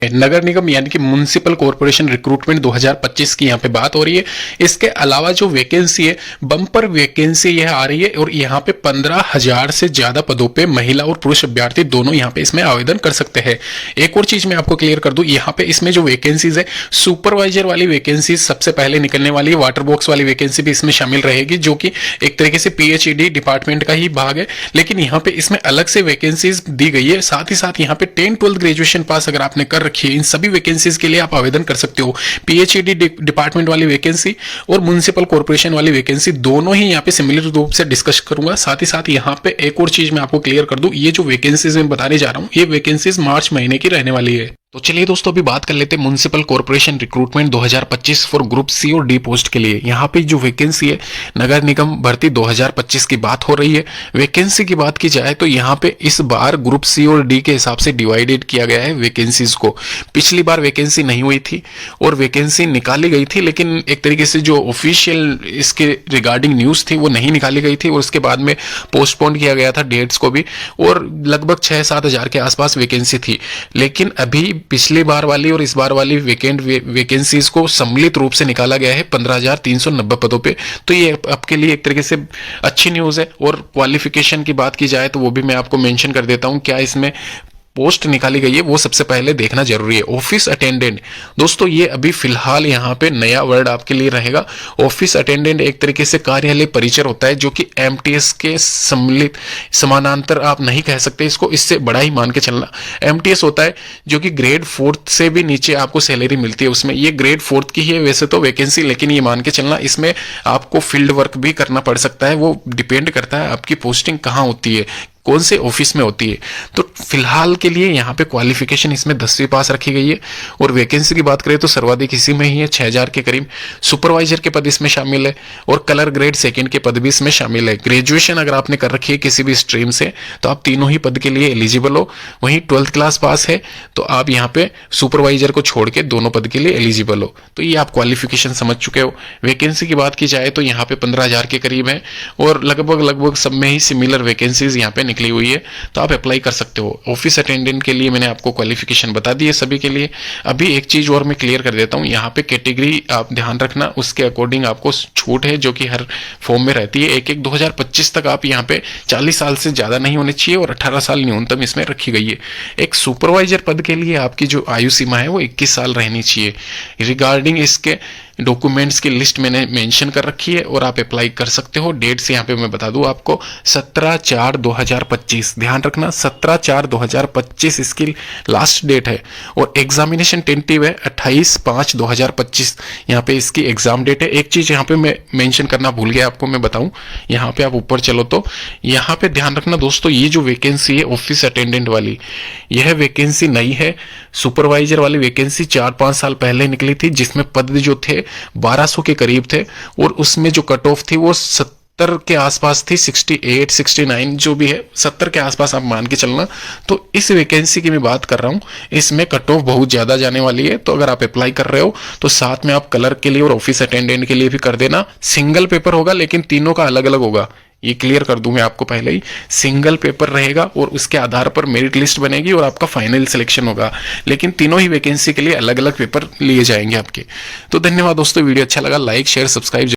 नगर निगम यानी कि municipal corporation recruitment 2025 की यहाँ पे बात हो रही है। इसके अलावा जो वैकेंसी है, बम्पर वैकेंसी यह आ रही है और यहाँ पे 15,000 से ज्यादा पदों पे महिला और पुरुष अभ्यर्थी दोनों यहाँ पे इसमें आवेदन कर सकते हैं। एक और चीज मैं आपको क्लियर कर दूं, यहाँ पे इसमें जो वैकेंसीज है, सुपरवाइजर वाली वैकेंसी सबसे पहले निकलने वाली है। वाटर बॉक्स वाली वैकेंसी भी इसमें शामिल रहेगी, जो कि एक तरीके से PhD डिपार्टमेंट का ही भाग है, लेकिन यहाँ पे इसमें अलग से वैकेंसीज दी गई है। साथ ही साथ यहाँ पे 10-12 ग्रेजुएशन पास अगर आपने कर रखिए, इन सभी वैकेंसीज के लिए आप आवेदन कर सकते हो। PhD डिपार्टमेंट वाली वैकेंसी और म्युनिसिपल कॉर्पोरेशन वाली वैकेंसी दोनों ही यहाँ पे सिमिलर रूप से डिस्कस करूंगा। साथ ही साथ यहाँ पे एक और चीज मैं आपको क्लियर कर दूं, ये जो वैकेंसीज मैं बताने जा रहा हूँ, ये वैकेंसीज मार्च महीने की रहने वाली है। तो चलिए दोस्तों, अभी बात कर लेते हैं municipal corporation recruitment 2025 for group C और डी पोस्ट के लिए। यहाँ पे जो वैकेंसी है, नगर निगम भर्ती 2025 की बात हो रही है। वैकेंसी की बात की जाए तो यहाँ पे इस बार ग्रुप सी और डी के हिसाब से डिवाइडेड किया गया है वैकेंसीज को। पिछली बार वैकेंसी नहीं हुई थी और वैकेंसी निकाली गई थी, लेकिन एक तरीके से जो ऑफिशियल इसके रिगार्डिंग न्यूज थी वो नहीं निकाली गई थी और उसके बाद में पोस्टपोन किया गया था डेट्स को भी, और लगभग 6-7 हजार के आसपास वैकेंसी थी। लेकिन अभी पिछली बार वाली और इस बार वाली वैकेंसीज को सम्मिलित रूप से निकाला गया है 15,390 पदों पे। तो ये आपके लिए एक तरीके से अच्छी न्यूज है। और क्वालिफिकेशन की बात की जाए तो वो भी मैं आपको मेंशन कर देता हूं, क्या इसमें पोस्ट निकाली गई है वो सबसे पहले देखना जरूरी है। ऑफिस अटेंडेंट, दोस्तों ये अभी फिलहाल यहाँ पे नया वर्ड आपके लिए रहेगा। ऑफिस अटेंडेंट एक तरीके से कार्यालय परिचर होता है, जो कि MTS के सम्मिलित समानांतर आप नहीं कह सकते इसको, इससे बड़ा ही मान के चलना। MTS होता है जो कि ग्रेड 4 से भी नीचे आपको सैलरी मिलती है उसमें। ये ग्रेड 4 की ही है वैसे तो वैकेंसी, लेकिन ये मान के चलना इसमें आपको फील्ड वर्क भी करना पड़ सकता है। वो डिपेंड करता है आपकी पोस्टिंग कहाँ होती है, कौन से ऑफिस में होती है। तो फिलहाल के लिए यहाँ पे क्वालिफिकेशन इसमें 10वीं पास रखी गई है। और वैकेंसी की बात करें तो सर्वाधिक इसी में ही है, 6,000 के करीब। सुपरवाइजर के पद इसमें शामिल है और कलर ग्रेड 2 के पद भी इसमें शामिल है। ग्रेजुएशन अगर आपने कर रखी है किसी भी स्ट्रीम से तो आप तीनों ही पद के लिए एलिजिबल हो। वहीं 12th क्लास पास है तो आप यहाँ पे सुपरवाइजर को छोड़ के दोनों पद के लिए एलिजिबल हो। तो ये आप क्वालिफिकेशन समझ चुके हो। वैकेंसी की बात की जाए तो यहाँ पे 15,000 के करीब है और लगभग सब में ही सिमिलर वैकेंसीज यहाँ पे निकली हुई है, तो आप अप्लाई कर सकते हो। ऑफिस अटेंडेंट के लिए मैंने आपको क्वालिफिकेशन बता दी है सभी के लिए। अभी एक चीज और मैं क्लियर कर देता हूं, यहाँ पे कैटेगरी आप ध्यान रखना, उसके अकॉर्डिंग आपको छूट है जो कि हर फॉर्म में रहती है। 1/1/2025 तक आप यहाँ पे 40 साल से ज्यादा नहीं होने चाहिए और 18 साल न्यूनतम इसमें रखी गई है। एक सुपरवाइजर पद के लिए आपकी जो आयु सीमा है वो 21 साल रहनी चाहिए। रिगार्डिंग इसके डॉक्यूमेंट्स की लिस्ट मैंने मेंशन कर रखी है और आप अप्लाई कर सकते हो। डेट्स यहाँ पे मैं बता दूं आपको, 17/4/2025, ध्यान रखना 17/4/2025 इसकी लास्ट डेट है। और एग्जामिनेशन टेंटिव है 28/5/2025, यहाँ पे इसकी एग्जाम डेट है। एक चीज यहाँ पे मैं मेंशन करना भूल गया आपको, मैं बताऊं, यहाँ पे आप ऊपर चलो तो यहाँ पे ध्यान रखना दोस्तों, ये जो वैकेंसी है ऑफिस अटेंडेंट वाली, यह वैकेंसी नई है। सुपरवाइजर वाली वैकेंसी 4-5 साल पहले निकली थी, जिसमें पद जो थे 1200 के करीब थे और उसमें जो कट ऑफ थी वो 70 के आसपास थी, 68, 69 जो भी है, 70 के आसपास आप मान के चलना। तो इस वैकेंसी की मैं बात कर रहा हूं, इसमें कट ऑफ बहुत ज्यादा जाने वाली है। तो अगर आप अप्लाई कर रहे हो तो साथ में आप कलर के लिए और ऑफिस अटेंडेंट के लिए भी कर देना। सिंगल पेपर होगा लेकिन तीनों का अलग अलग होगा, ये क्लियर कर दूं मैं आपको पहले ही। सिंगल पेपर रहेगा और उसके आधार पर मेरिट लिस्ट बनेगी और आपका फाइनल सिलेक्शन होगा, लेकिन तीनों ही वैकेंसी के लिए अलग अलग पेपर लिए जाएंगे आपके। तो धन्यवाद दोस्तों, वीडियो अच्छा लगा लाइक शेयर सब्सक्राइब